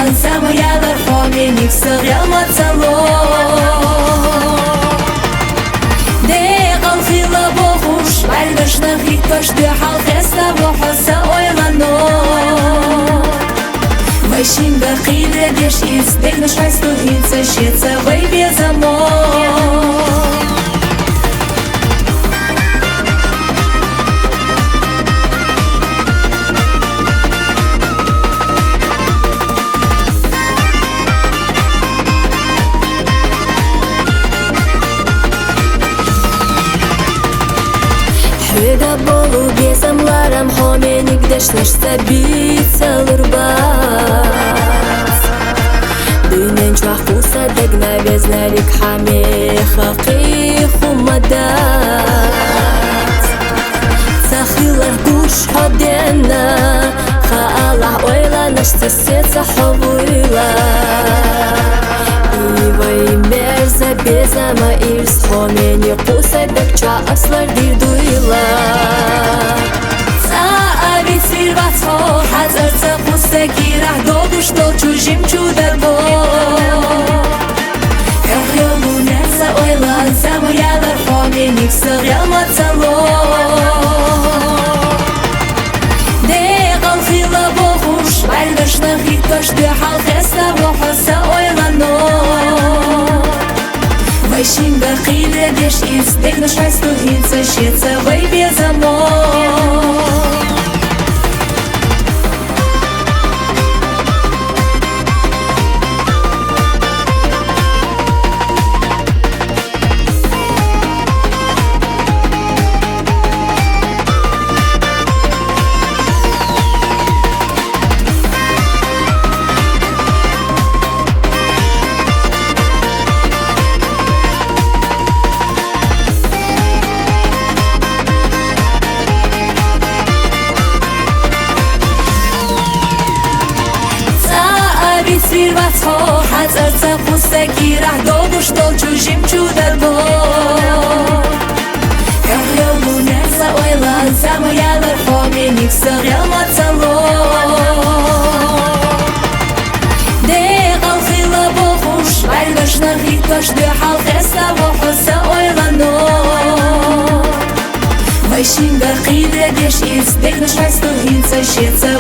Замаядар хоменик сыряма цало Дегал хила бохуш Бальдашна хиктош Дехал хеста бохоса ойлано Вайшин бахида деш из Дегнаш хайсту хитса щеца Вай безамо Хеда болу безамларам хоменик дешнеш сабица лурбас Дынен чвахуса дегна безнарик хаме хақи хумадат Цахилар гуш ходена Хаалах ойла нашта сеца ховуила Ивай мерза безама ирс хомени қуса декча аслар дирдуила Цаавит сирвацхо Хазарца қуса гирах Додуш дол чужим чудар бо Кахёлу нерза ойла Замаядар хоменик сыряма цало Дегал хила бохуш Бальдашна хиктош Дехал хеста бохоса ойлано Вайшин бахида деш из Дегнаш хайсту хитса щеца Вай безамо Сирвацхо Хазарца қуса гирах Додуш дол чужим чудар бо Кахёлу нерза ойла Замаядар хоменик сыряма цало Дегал хила бохуш Бальдашна хиктош Дехал хеста бохоса ойлано Вайшин бахида деш из Дегнаш хайсту хитса щеца